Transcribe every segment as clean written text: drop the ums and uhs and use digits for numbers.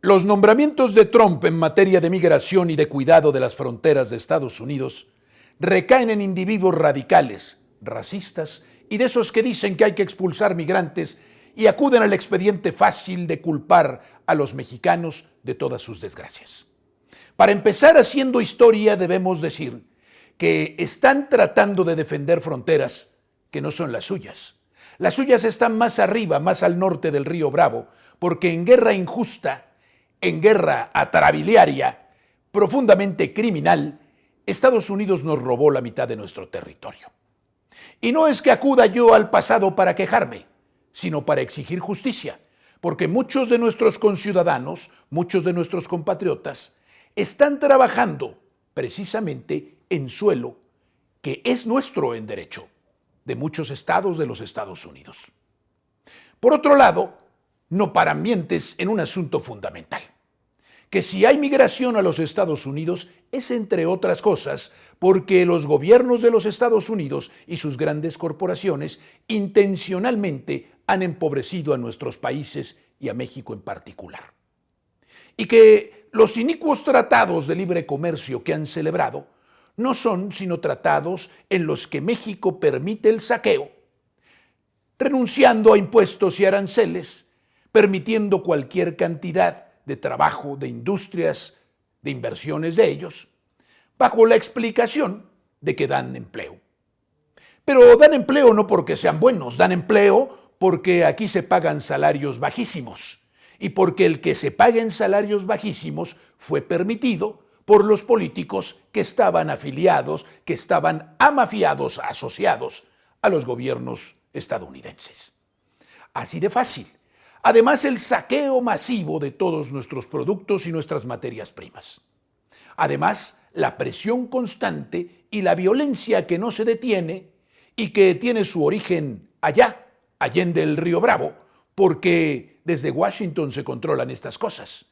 Los nombramientos de Trump en materia de migración y de cuidado de las fronteras de Estados Unidos recaen en individuos radicales, racistas y de esos que dicen que hay que expulsar migrantes y acuden al expediente fácil de culpar a los mexicanos de todas sus desgracias. Para empezar haciendo historia debemos decir que están tratando de defender fronteras que no son las suyas. Las suyas están más arriba, más al norte del río Bravo, porque en guerra injusta, en guerra atrabiliaria, profundamente criminal, Estados Unidos nos robó la mitad de nuestro territorio. Y no es que acuda yo al pasado para quejarme, sino para exigir justicia, porque muchos de nuestros conciudadanos, muchos de nuestros compatriotas, están trabajando precisamente en suelo que es nuestro en derecho, de muchos estados de los Estados Unidos. Por otro lado, no paran mientes en un asunto fundamental, que si hay migración a los Estados Unidos es, entre otras cosas, porque los gobiernos de los Estados Unidos y sus grandes corporaciones intencionalmente han empobrecido a nuestros países y a México en particular. Y que los inicuos tratados de libre comercio que han celebrado no son sino tratados en los que México permite el saqueo, renunciando a impuestos y aranceles, permitiendo cualquier cantidad de trabajo, de industrias, de inversiones de ellos, bajo la explicación de que dan empleo. Pero dan empleo no porque sean buenos, dan empleo porque aquí se pagan salarios bajísimos y porque el que se paguen salarios bajísimos fue permitido por los políticos que estaban afiliados, que estaban amafiados, asociados a los gobiernos estadounidenses. Así de fácil. Además, el saqueo masivo de todos nuestros productos y nuestras materias primas. Además, la presión constante y la violencia que no se detiene y que tiene su origen allá, allende el río Bravo, porque desde Washington se controlan estas cosas.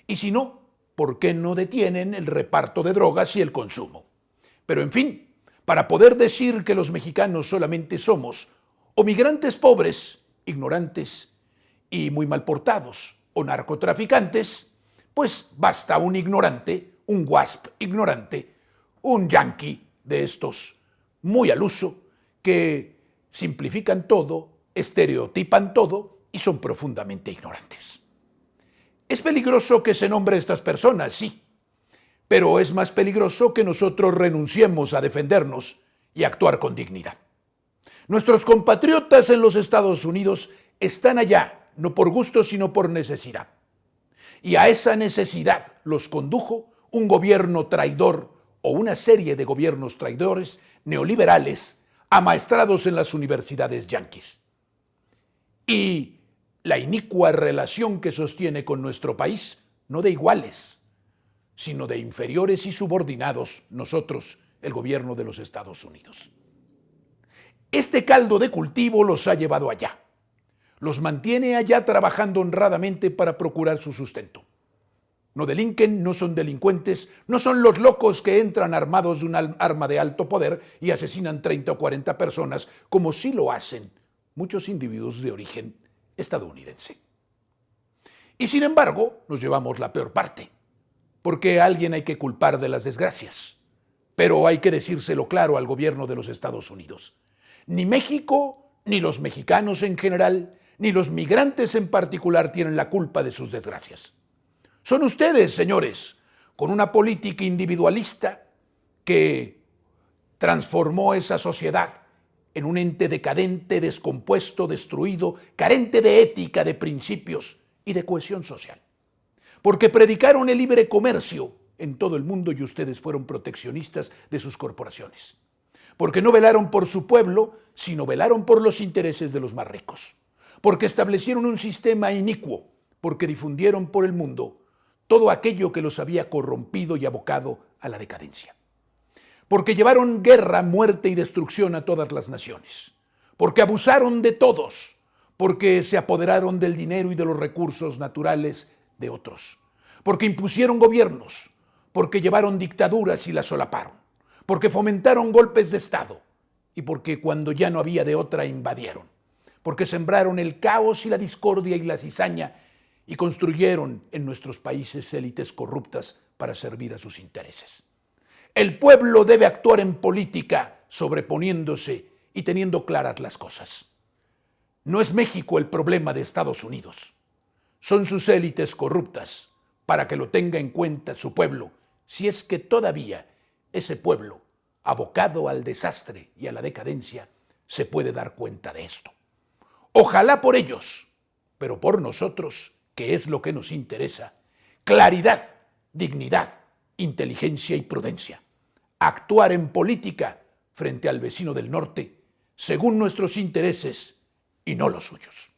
Y si no, ¿por qué no detienen el reparto de drogas y el consumo? Pero en fin, para poder decir que los mexicanos solamente somos o migrantes pobres, ignorantes y muy mal portados, o narcotraficantes, pues basta un ignorante, un WASP ignorante, un yanqui de estos muy al uso, que simplifican todo, estereotipan todo y son profundamente ignorantes. Es peligroso que se nombre a estas personas, sí, pero es más peligroso que nosotros renunciemos a defendernos y actuar con dignidad. Nuestros compatriotas en los Estados Unidos están allá, no por gusto, sino por necesidad. Y a esa necesidad los condujo un gobierno traidor o una serie de gobiernos traidores neoliberales amaestrados en las universidades yanquis. Y la inicua relación que sostiene con nuestro país, no de iguales, sino de inferiores y subordinados, nosotros, el gobierno de los Estados Unidos. Este caldo de cultivo los ha llevado allá. Los mantiene allá trabajando honradamente para procurar su sustento. No delinquen, no son delincuentes, no son los locos que entran armados de un arma de alto poder y asesinan 30 o 40 personas, como sí lo hacen muchos individuos de origen estadounidense. Y sin embargo, nos llevamos la peor parte, porque a alguien hay que culpar de las desgracias, pero hay que decírselo claro al gobierno de los Estados Unidos. Ni México, ni los mexicanos en general, ni los migrantes en particular tienen la culpa de sus desgracias. Son ustedes, señores, con una política individualista que transformó esa sociedad en un ente decadente, descompuesto, destruido, carente de ética, de principios y de cohesión social. Porque predicaron el libre comercio en todo el mundo y ustedes fueron proteccionistas de sus corporaciones. Porque no velaron por su pueblo, sino velaron por los intereses de los más ricos. Porque establecieron un sistema inicuo, porque difundieron por el mundo todo aquello que los había corrompido y abocado a la decadencia. Porque llevaron guerra, muerte y destrucción a todas las naciones. Porque abusaron de todos, porque se apoderaron del dinero y de los recursos naturales de otros. Porque impusieron gobiernos, porque llevaron dictaduras y las solaparon. Porque fomentaron golpes de Estado y porque cuando ya no había de otra invadieron. Porque sembraron el caos y la discordia y la cizaña y construyeron en nuestros países élites corruptas para servir a sus intereses. El pueblo debe actuar en política sobreponiéndose y teniendo claras las cosas. No es México el problema de Estados Unidos. Son sus élites corruptas, para que lo tenga en cuenta su pueblo, si es que todavía ese pueblo, abocado al desastre y a la decadencia, se puede dar cuenta de esto. Ojalá por ellos, pero por nosotros, que es lo que nos interesa, claridad, dignidad, inteligencia y prudencia. Actuar en política frente al vecino del norte según nuestros intereses y no los suyos.